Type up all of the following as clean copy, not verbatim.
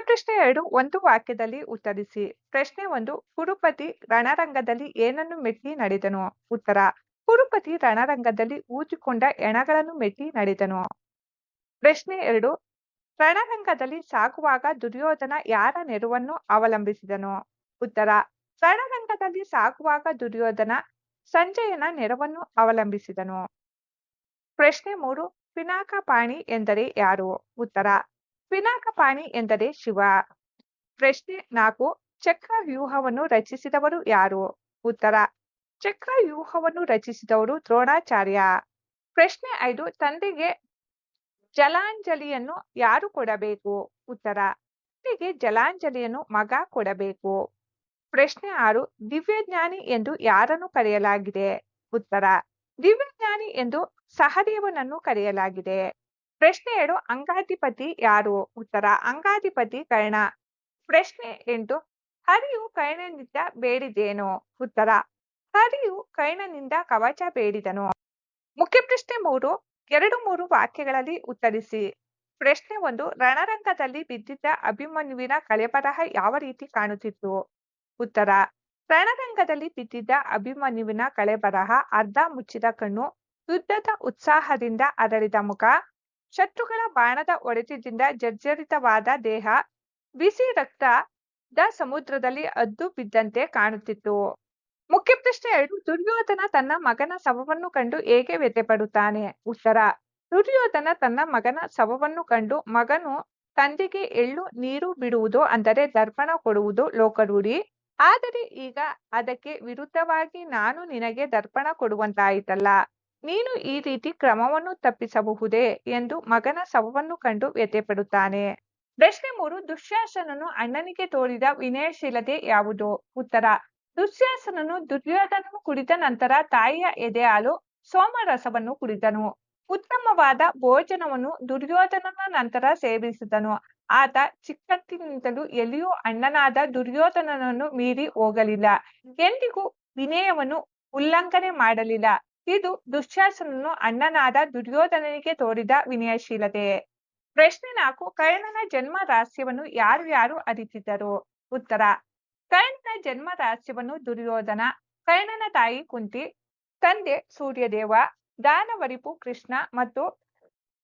ಪ್ರಶ್ನೆ 2 ಒಂದು ವಾಕ್ಯದಲ್ಲಿ ಉತ್ತರಿಸಿ. ಪ್ರಶ್ನೆ 1 ಕುರುಪತಿ ರಣರಂಗದಲ್ಲಿ ಏನನ್ನು ಮೆಟ್ಟಿ ನಡೆದನು? ಉತ್ತರ ಕುರುಪತಿ ರಣರಂಗದಲ್ಲಿ ಊದಿಕೊಂಡ ಎಣಗಳನ್ನು ಮೆಟ್ಟಿ ನಡೆದನು. ಪ್ರಶ್ನೆ 2 ರಣರಂಗದಲ್ಲಿ ಸಾಗುವಾಗ ದುರ್ಯೋಧನ ಯಾರ ನೆರವನ್ನು ಅವಲಂಬಿಸಿದನು? ಉತ್ತರ ರಣರಂಗದಲ್ಲಿ ಸಾಗುವಾಗ ದುರ್ಯೋಧನ ಸಂಜಯನ ನೆರವನ್ನು ಅವಲಂಬಿಸಿದನು. ಪ್ರಶ್ನೆ 3 ಪಿನಾಕಪಾಣಿ ಎಂದರೆ ಯಾರು? ಉತ್ತರ ಪಿನಾಕಪಾಣಿ ಎಂದರೆ ಶಿವ. ಪ್ರಶ್ನೆ 4 ಚಕ್ರವ್ಯೂಹವನ್ನು ರಚಿಸಿದವರು ಯಾರು? ಉತ್ತರ ಚಕ್ರವ್ಯೂಹವನ್ನು ರಚಿಸಿದವರು ದ್ರೋಣಾಚಾರ್ಯ. ಪ್ರಶ್ನೆ 5 ತಂದೆಗೆ ಜಲಾಂಜಲಿಯನ್ನು ಯಾರು ಕೊಡಬೇಕು? ಉತ್ತರ ತಂದೆಗೆ ಜಲಾಂಜಲಿಯನ್ನು ಮಗ ಕೊಡಬೇಕು. ಪ್ರಶ್ನೆ 6 ದಿವ್ಯಜ್ಞಾನಿ ಎಂದು ಯಾರನ್ನು ಕರೆಯಲಾಗಿದೆ? ಉತ್ತರ ದಿವ್ಯಜ್ಞಾನಿ ಎಂದು ಸಹದೇವನನ್ನು ಕರೆಯಲಾಗಿದೆ. ಪ್ರಶ್ನೆ 7 ಅಂಗಾಧಿಪತಿ ಯಾರು? ಉತ್ತರ ಅಂಗಾಧಿಪತಿ ಕರ್ಣ. ಪ್ರಶ್ನೆ 8 ಹರಿಯು ಕರ್ಣನಿಂದ ಬೇಡಿದೇನು? ಉತ್ತರ ಹರಿಯು ಕರ್ಣನಿಂದ ಕವಚ ಬೇಡಿದನು. ಮುಖ್ಯ ಪ್ರಶ್ನೆ 3 2-3 ವಾಕ್ಯಗಳಲ್ಲಿ ಉತ್ತರಿಸಿ. ಪ್ರಶ್ನೆ 1 ರಣರಂಗದಲ್ಲಿ ಬಿದ್ದಿದ್ದ ಅಭಿಮನ್ಯುವಿನ ಕಳೆಬರಹ ಯಾವ ರೀತಿ ಕಾಣುತ್ತಿತ್ತು? ಉತ್ತರ ರಣರಂಗದಲ್ಲಿ ಬಿದ್ದಿದ್ದ ಅಭಿಮನ್ಯುವಿನ ಕಳೆಬರಹ ಅರ್ಧ ಮುಚ್ಚಿದ ಕಣ್ಣು, ಯುದ್ಧದ ಉತ್ಸಾಹದಿಂದ ಅರಳಿದ ಮುಖ, ಶತ್ರುಗಳ ಬಾಣದ ಹೊಡೆತದಿಂದ ಜರ್ಜರಿತವಾದ ದೇಹ, ಬಿಸಿ ರಕ್ತದ ಸಮುದ್ರದಲ್ಲಿ ಅದ್ದು ಬಿದ್ದಂತೆ ಕಾಣುತ್ತಿತ್ತು. ಮುಖ್ಯ ಪ್ರಶ್ನೆ 2 ದುರ್ಯೋಧನ ತನ್ನ ಮಗನ ಶವವನ್ನು ಕಂಡು ಹೇಗೆ ವ್ಯಥೆಪಡುತ್ತಾನೆ? ಉತ್ತರ ದುರ್ಯೋಧನ ತನ್ನ ಮಗನ ಶವವನ್ನು ಕಂಡು ಮಗನು ತಂದೆಗೆ ಎಳ್ಳು ನೀರು ಬಿಡುವುದು ಅಂದರೆ ದರ್ಪಣ ಕೊಡುವುದು ಲೋಕರೂಢಿ. ಆದರೆ ಈಗ ಅದಕ್ಕೆ ವಿರುದ್ಧವಾಗಿ ನಾನು ನಿನಗೆ ದರ್ಪಣ ಕೊಡುವಂತಾಯಿತಲ್ಲ, ನೀನು ಈ ರೀತಿ ಕ್ರಮವನ್ನು ತಪ್ಪಿಸಬಹುದೇ ಎಂದು ಮಗನ ಶವವನ್ನು ಕಂಡು ವ್ಯಥೆಪಡುತ್ತಾನೆ. ಪ್ರಶ್ನೆ 3 ದುಶ್ಯಾಸನನು ಅಣ್ಣನಿಗೆ ತೋರಿದ ವಿನಯಶೀಲತೆ ಯಾವುದು? ಉತ್ತರ ದುಶ್ಯಾಸನನು ದುರ್ಯೋಧನನು ಕುಡಿದ ನಂತರ ತಾಯಿಯ ಎದೆ ಹಾಲು ಸೋಮರಸವನ್ನು ಕುಡಿದನು. ಉತ್ತಮವಾದ ಭೋಜನವನ್ನು ದುರ್ಯೋಧನನ ನಂತರ ಸೇವಿಸಿದನು. ಆತ ಚಿಕ್ಕಂದಿನಿಂದಲೂ ಎಲ್ಲಿಯೂ ಅಣ್ಣನಾದ ದುರ್ಯೋಧನನನ್ನು ಮೀರಿ ಹೋಗಲಿಲ್ಲ, ಎಂದಿಗೂ ವಿನಯವನ್ನು ಉಲ್ಲಂಘನೆ ಮಾಡಲಿಲ್ಲ. ಇದು ದುಶ್ಯಾಸನನು ಅಣ್ಣನಾದ ದುರ್ಯೋಧನನಿಗೆ ತೋರಿದ ವಿನಯಶೀಲತೆ. ಪ್ರಶ್ನೆ 4 ಕರ್ಣನ ಜನ್ಮ ರಹಸ್ಯವನ್ನು ಯಾರು ಯಾರು ಅರಿತಿದ್ದರು? ಉತ್ತರ ಕರ್ಣನ ಜನ್ಮ ರಹಸ್ಯವನ್ನು ದುರ್ಯೋಧನ, ಕರ್ಣನ ತಾಯಿ ಕುಂತಿ, ತಂದೆ ಸೂರ್ಯದೇವ, ದಾನವರಿಪು ಕೃಷ್ಣ ಮತ್ತು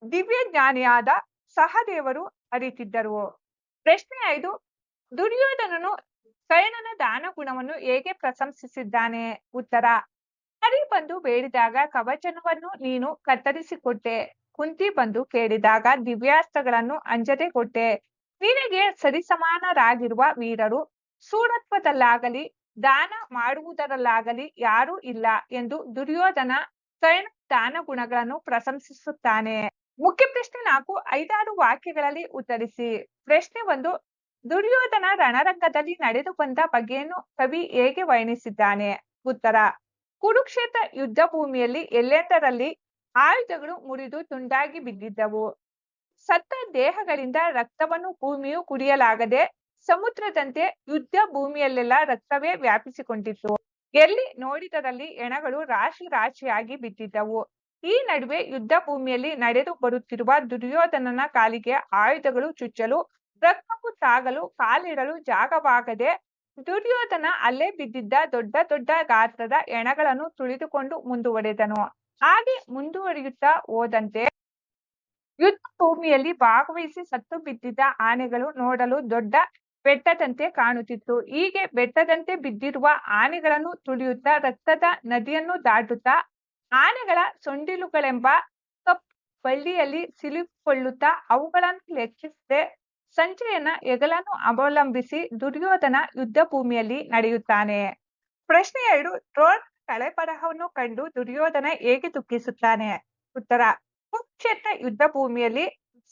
ದಿವ್ಯಜ್ಞಾನಿಯಾದ ಸಹದೇವರು ಅರಿತಿದ್ದರು. ಪ್ರಶ್ನೆ 5 ದುರ್ಯೋಧನನು ಕರ್ಣನ ದಾನ ಗುಣವನ್ನು ಹೇಗೆ ಪ್ರಶಂಸಿಸಿದ್ದಾನೆ? ಉತ್ತರ ಹರಿ ಬಂದು ಬೇಡಿದಾಗ ಕವಚವನ್ನು ನೀನು ಕತ್ತರಿಸಿಕೊಟ್ಟೆ, ಕುಂತಿ ಬಂದು ಕೇಳಿದಾಗ ದಿವ್ಯಾಸ್ತ್ರಗಳನ್ನು ಅಂಜದೆ ಕೊಟ್ಟೆ. ನಿನಗೆ ಸರಿಸಮಾನರಾಗಿರುವ ವೀರರು ಸೂರತ್ವದಲ್ಲಾಗಲಿ ದಾನ ಮಾಡುವುದರಲ್ಲಾಗಲಿ ಯಾರೂ ಇಲ್ಲ ಎಂದು ದುರ್ಯೋಧನ ಕರ್ಣ ದಾನ ಗುಣಗಳನ್ನು ಪ್ರಶಂಸಿಸುತ್ತಾನೆ. ಮುಖ್ಯ ಪ್ರಶ್ನೆ 4 5-6 ವಾಕ್ಯಗಳಲ್ಲಿ ಉತ್ತರಿಸಿ. ಪ್ರಶ್ನೆ 1 ದುರ್ಯೋಧನ ರಣರಂಗದಲ್ಲಿ ನಡೆದು ಬಂದ ಬಗೆಯನ್ನು ಕವಿ ಹೇಗೆ ವರ್ಣಿಸಿದ್ದಾನೆ? ಉತ್ತರ ಕುರುಕ್ಷೇತ್ರ ಯುದ್ಧ ಭೂಮಿಯಲ್ಲಿ ಎಲ್ಲೆಂದರಲ್ಲಿ ಆಯುಧಗಳು ಮುರಿದು ತುಂಡಾಗಿ ಬಿದ್ದಿದ್ದವು. ಸತ್ತ ದೇಹಗಳಿಂದ ರಕ್ತವನ್ನು ಭೂಮಿಯು ಕುಡಿಯಲಾಗದೆ ಸಮುದ್ರದಂತೆ ಯುದ್ಧ ಭೂಮಿಯಲ್ಲೆಲ್ಲ ರಕ್ತವೇ ವ್ಯಾಪಿಸಿಕೊಂಡಿತ್ತು. ಎಲ್ಲಿ ನೋಡಿದರಲ್ಲಿ ಎಣಗಳು ರಾಶಿ ರಾಶಿಯಾಗಿ ಬಿದ್ದಿದ್ದವು. ಈ ನಡುವೆ ಯುದ್ಧ ಭೂಮಿಯಲ್ಲಿ ನಡೆದು ಬರುತ್ತಿರುವ ದುರ್ಯೋಧನನ ಕಾಲಿಗೆ ಆಯುಧಗಳು ಚುಚ್ಚಲು, ರಕ್ತವು ತಾಗಲು, ಕಾಲಿಡಲು ಜಾಗವಾಗದೆ ದುರ್ಯೋಧನ ಅಲ್ಲೇ ಬಿದ್ದಿದ್ದ ದೊಡ್ಡ ದೊಡ್ಡ ಗಾತ್ರದ ಎಣಗಳನ್ನು ತುಳಿದುಕೊಂಡು ಮುಂದುವರೆದನು. ಹಾಗೆ ಮುಂದುವರಿಯುತ್ತಾ ಹೋದಂತೆ ಯುದ್ಧ ಭೂಮಿಯಲ್ಲಿ ಭಾಗವಹಿಸಿ ಸತ್ತು ಬಿದ್ದಿದ್ದ ಆನೆಗಳು ನೋಡಲು ದೊಡ್ಡ ಬೆಟ್ಟದಂತೆ ಕಾಣುತ್ತಿತ್ತು. ಹೀಗೆ ಬೆಟ್ಟದಂತೆ ಬಿದ್ದಿರುವ ಆನೆಗಳನ್ನು ತುಳಿಯುತ್ತಾ ರಕ್ತದ ನದಿಯನ್ನು ದಾಟುತ್ತಾ ಆನೆಗಳ ಸೊಂಡಿಲುಗಳೆಂಬ ಕಪ್ಪು ಬಳ್ಳಿಯಲ್ಲಿ ಸಿಲುಕಿಕೊಳ್ಳುತ್ತಾ ಅವುಗಳನ್ನು ಲೆಕ್ಕಿಸದೆ ಸಂಜಯನ ಹೆಗಲನ್ನು ಅವಲಂಬಿಸಿ ದುರ್ಯೋಧನ ಯುದ್ಧ ಭೂಮಿಯಲ್ಲಿ ನಡೆಯುತ್ತಾನೆ. ಪ್ರಶ್ನೆ 2 ದ್ರೋಣ ಕಳೆಬರಹವನ್ನು ಕಂಡು ದುರ್ಯೋಧನ ಹೇಗೆ ದುಃಖಿಸುತ್ತಾನೆ? ಉತ್ತರ ಕುರುಕ್ಷೇತ್ರ ಯುದ್ಧ ಭೂಮಿಯಲ್ಲಿ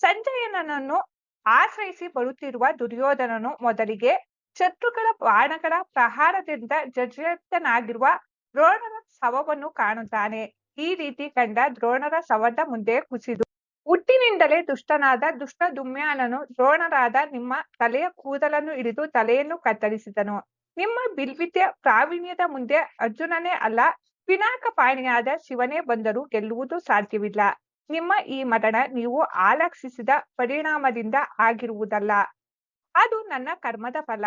ಸಂಜಯನನ್ನು ಆಶ್ರಯಿಸಿ ಬರುತ್ತಿರುವ ದುರ್ಯೋಧನನು ಮೊದಲಿಗೆ ಶತ್ರುಗಳ ಬಾಣಗಳ ಪ್ರಹಾರದಿಂದ ಜರ್ಜರಿತನಾಗಿರುವ ದ್ರೋಣರ ಶವವನ್ನು ಕಾಣುತ್ತಾನೆ. ಈ ರೀತಿ ಕಂಡ ದ್ರೋಣರ ಶವದ ಮುಂದೆ ಕುಸಿದು ಹುಟ್ಟಿನಿಂದಲೇ ದುಷ್ಟನಾದ ದುಷ್ಟ ದುಮ್ಯಾನನು ದ್ರೋಣರಾದ ನಿಮ್ಮ ತಲೆಯ ಕೂದಲನ್ನು ಹಿಡಿದು ತಲೆಯನ್ನು ಕತ್ತರಿಸಿದನು. ನಿಮ್ಮ ಬಿಲ್ವಿದ್ಯೆ ಪ್ರಾವೀಣ್ಯದ ಮುಂದೆ ಅರ್ಜುನನೇ ಅಲ್ಲ ಪಿನಾಕಪಾಣಿಯಾದ ಶಿವನೇ ಬಂದರೂ ಗೆಲ್ಲುವುದು ಸಾಧ್ಯವಿಲ್ಲ. ನಿಮ್ಮ ಈ ಮರಣ ನೀವು ಆಲಕ್ಷಿಸಿದ ಪರಿಣಾಮದಿಂದ ಆಗಿರುವುದಲ್ಲ, ಅದು ನನ್ನ ಕರ್ಮದ ಫಲ.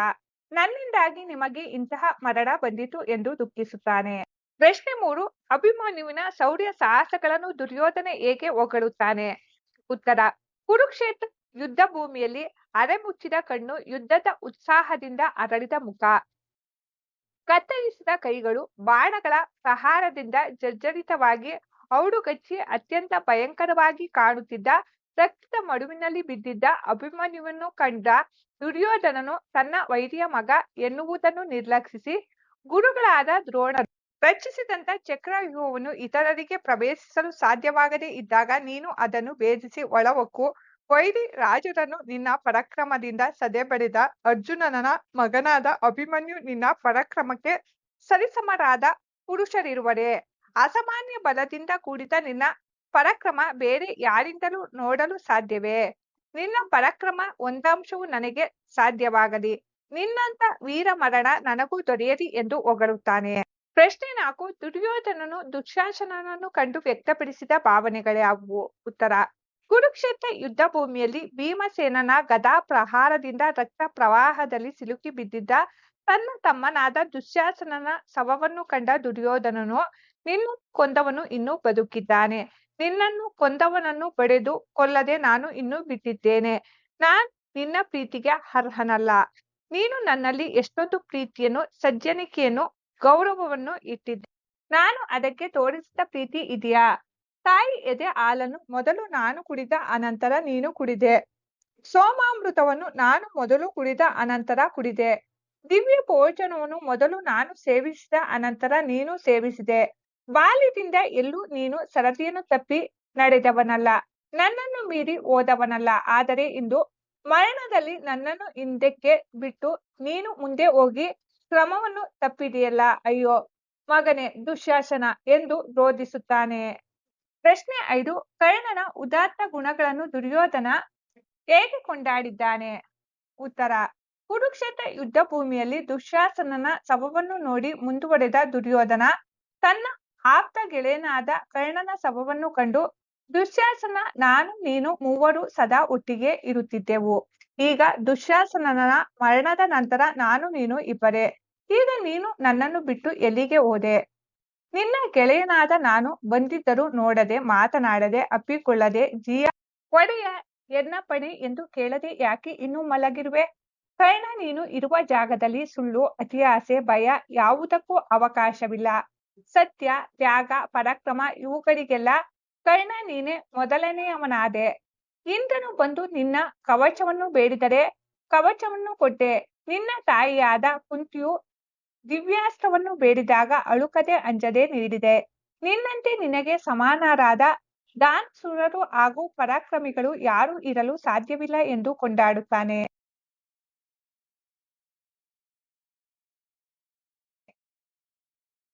ನನ್ನಿಂದಾಗಿ ನಿಮಗೆ ಇಂತಹ ಮರಣ ಬಂದಿತು ಎಂದು ದುಃಖಿಸುತ್ತಾನೆ. ಪ್ರಶ್ನೆ 3. ಅಭಿಮನ್ಯುವಿನ ಶೌರ್ಯ ಸಾಹಸಗಳನ್ನು ದುರ್ಯೋಧನ ಹೇಗೆ ಹೊಗಳುತ್ತಾನೆ? ಉತ್ತರ. ಕುರುಕ್ಷೇತ್ರ ಯುದ್ಧ ಭೂಮಿಯಲ್ಲಿ ಅರೆಮುಚ್ಚಿದ ಕಣ್ಣು, ಯುದ್ಧದ ಉತ್ಸಾಹದಿಂದ ಅರಳಿದ ಮುಖ, ಕತ್ತರಿಸಿದ ಕೈಗಳು, ಬಾಣಗಳ ಪ್ರಹಾರದಿಂದ ಜರ್ಜರಿತವಾಗಿ ಔಡುಗಚ್ಚಿ ಅತ್ಯಂತ ಭಯಂಕರವಾಗಿ ಕಾಣುತ್ತಿದ್ದ ರಕ್ತದ ಮಡುವಿನಲ್ಲಿ ಬಿದ್ದಿದ್ದ ಅಭಿಮನ್ಯುವನ್ನು ಕಂಡ ದುರ್ಯೋಧನನು ತನ್ನ ವೈರಿಯ ಮಗ ಎನ್ನುವುದನ್ನು ನಿರ್ಲಕ್ಷಿಸಿ ಗುರುಗಳಾದ ದ್ರೋಣರು ರಚಿಸಿದಂತ ಚಕ್ರವ್ಯೂಹವನ್ನು ಇತರರಿಗೆ ಪ್ರವೇಶಿಸಲು ಸಾಧ್ಯವಾಗದೇ ಇದ್ದಾಗ ನೀನು ಅದನ್ನು ಭೇದಿಸಿ ಒಳಹೊಕ್ಕು ವೈರಿ ರಾಜರನ್ನು ನಿನ್ನ ಪರಾಕ್ರಮದಿಂದ ಸದೆಬಡೆದ ಅರ್ಜುನನ ಮಗನಾದ ಅಭಿಮನ್ಯು ನಿನ್ನ ಪರಾಕ್ರಮಕ್ಕೆ ಸರಿಸಮರಾದ ಪುರುಷರಿರುವರೇ? ಅಸಾಮಾನ್ಯ ಬಲದಿಂದ ಕೂಡಿದ ನಿನ್ನ ಪರಾಕ್ರಮ ಬೇರೆ ಯಾರಿಂದಲೂ ನೋಡಲು ಸಾಧ್ಯವೇ? ನಿನ್ನ ಪರಾಕ್ರಮ ಒಂದಂಶವು ನನಗೆ ಸಾಧ್ಯವಾಗಲಿ, ನಿನ್ನಂತ ವೀರ ಮರಣ ನನಗೂ ದೊರೆಯಲಿ ಎಂದು ಹೊಗಳುತ್ತಾನೆ. ಪ್ರಶ್ನೆ 4. ದುರ್ಯೋಧನನು ದುಶ್ಯಾಸನನನ್ನು ಕಂಡು ವ್ಯಕ್ತಪಡಿಸಿದ ಭಾವನೆಗಳ್ಯಾವುವು? ಉತ್ತರ. ಕುರುಕ್ಷೇತ್ರ ಯುದ್ಧ ಭೂಮಿಯಲ್ಲಿ ಭೀಮಸೇನನ ಗದಾ ಪ್ರಹಾರದಿಂದ ರಕ್ತ ಪ್ರವಾಹದಲ್ಲಿ ಸಿಲುಕಿ ಬಿದ್ದಿದ್ದ ತನ್ನ ತಮ್ಮನಾದ ದುಶ್ಯಾಸನನ ಶವವನ್ನು ಕಂಡ ದುರ್ಯೋಧನನು, ನಿನ್ನ ಕೊಂದವನು ಇನ್ನೂ ಬದುಕಿದ್ದಾನೆ, ನಿನ್ನನ್ನು ಕೊಂದವನನ್ನು ಬಡೆದು ಕೊಲ್ಲದೆ ನಾನು ಇನ್ನೂ ಬಿಟ್ಟಿದ್ದೇನೆ, ನಾನು ನಿನ್ನ ಪ್ರೀತಿಗೆ ಅರ್ಹನಲ್ಲ, ನೀನು ನನ್ನಲ್ಲಿ ಎಷ್ಟೊಂದು ಪ್ರೀತಿಯನ್ನು, ಸಜ್ಜನಿಕೆಯನ್ನು, ಗೌರವವನ್ನು ಇಟ್ಟಿದ್ದೆ, ನಾನು ಅದಕ್ಕೆ ತೋರಿಸಿದ ಪ್ರೀತಿ ಇದೆಯಾ? ತಾಯಿ ಎದೆ ಹಾಲನ್ನು ಮೊದಲು ನಾನು ಕುಡಿದ ಅನಂತರ ನೀನು ಕುಡಿದೆ, ಸೋಮಾಮೃತವನ್ನು ನಾನು ಮೊದಲು ಕುಡಿದ ಅನಂತರ ಕುಡಿದೆ, ದಿವ್ಯ ಭೋಜನವನ್ನು ಮೊದಲು ನಾನು ಸೇವಿಸಿದ ಅನಂತರ ನೀನು ಸೇವಿಸಿದೆ, ಬಾಲ್ಯದಿಂದ ಎಲ್ಲೂ ನೀನು ಸರದಿಯನ್ನು ತಪ್ಪಿ ನಡೆದವನಲ್ಲ, ನನ್ನನ್ನು ಮೀರಿ ಹೋದವನಲ್ಲ, ಆದರೆ ಇಂದು ಮರಣದಲ್ಲಿ ನನ್ನನ್ನು ಹಿಂದಕ್ಕೆ ಬಿಟ್ಟು ನೀನು ಮುಂದೆ ಹೋಗಿ ಕ್ರಮವನ್ನು ತಪ್ಪಿದೆಯಲ್ಲ, ಅಯ್ಯೋ ಮಗನೇ ದುಶ್ಯಾಸನ ಎಂದು ರೋಧಿಸುತ್ತಾನೆ. ಪ್ರಶ್ನೆ 5. ಕರ್ಣನ ಉದಾತ್ತ ಗುಣಗಳನ್ನು ದುರ್ಯೋಧನ ಹೇಗೆ ಕೊಂಡಾಡಿದ್ದಾನೆ? ಉತ್ತರ. ಕುರುಕ್ಷೇತ್ರ ಯುದ್ಧ ಭೂಮಿಯಲ್ಲಿ ದುಶ್ಯಾಸನನ ಶವವನ್ನು ನೋಡಿ ಮುಂದುವರೆದ ದುರ್ಯೋಧನ ತನ್ನ ಆಪ್ತ ಗೆಳೆಯನಾದ ಕರ್ಣನ ಶವವನ್ನು ಕಂಡು, ದುಶ್ಯಾಸನ, ನಾನು ನೀನು ಮೂವರು ಸದಾ ಒಟ್ಟಿಗೆ ಇರುತ್ತಿದ್ದೆವು, ಈಗ ದುಶ್ಯಾಸನನ ಮರಣದ ನಂತರ ನಾನು ನೀನು ಇಬ್ಬರೇ, ಈಗ ನೀನು ನನ್ನನ್ನು ಬಿಟ್ಟು ಎಲ್ಲಿಗೆ ಹೋದೆ? ನಿನ್ನ ಗೆಳೆಯನಾದ ನಾನು ಬಂದಿದ್ದರೂ ನೋಡದೆ, ಮಾತನಾಡದೆ, ಅಪ್ಪಿಕೊಳ್ಳದೆ, ಒಡೆಯ ಎನ್ನಪಣೆ ಎಂದು ಕೇಳದೆ ಯಾಕೆ ಇನ್ನೂ ಮಲಗಿರುವೆ? ಕರ್ಣ, ನೀನು ಇರುವ ಜಾಗದಲ್ಲಿ ಸುಳ್ಳು, ಅತಿಯಾಸೆ, ಭಯ ಯಾವುದಕ್ಕೂ ಅವಕಾಶವಿಲ್ಲ. ಸತ್ಯ, ತ್ಯಾಗ, ಪರಾಕ್ರಮ ಇವುಗಳಿಗೆಲ್ಲ ಕರ್ಣ ನೀನೇ ಮೊದಲನೆಯವನಾದೆ. ಇಂದ್ರನು ಬಂದು ನಿನ್ನ ಕವಚವನ್ನು ಬೇಡಿದರೆ ಕವಚವನ್ನು ಕೊಟ್ಟೆ. ನಿನ್ನ ತಾಯಿಯಾದ ಕುಂತಿಯು ದಿವ್ಯಾಸ್ತ್ರವನ್ನು ಬೇಡಿದಾಗ ಅಳುಕದೆ ಅಂಜದೆ ನೀಡಿದೆ. ನಿನ್ನಂತೆ ನಿನಗೆ ಸಮಾನರಾದ ದಾನಶೂರರು ಹಾಗೂ ಪರಾಕ್ರಮಿಗಳು ಯಾರೂ ಇರಲು ಸಾಧ್ಯವಿಲ್ಲ ಎಂದು ಕೊಂಡಾಡುತ್ತಾನೆ.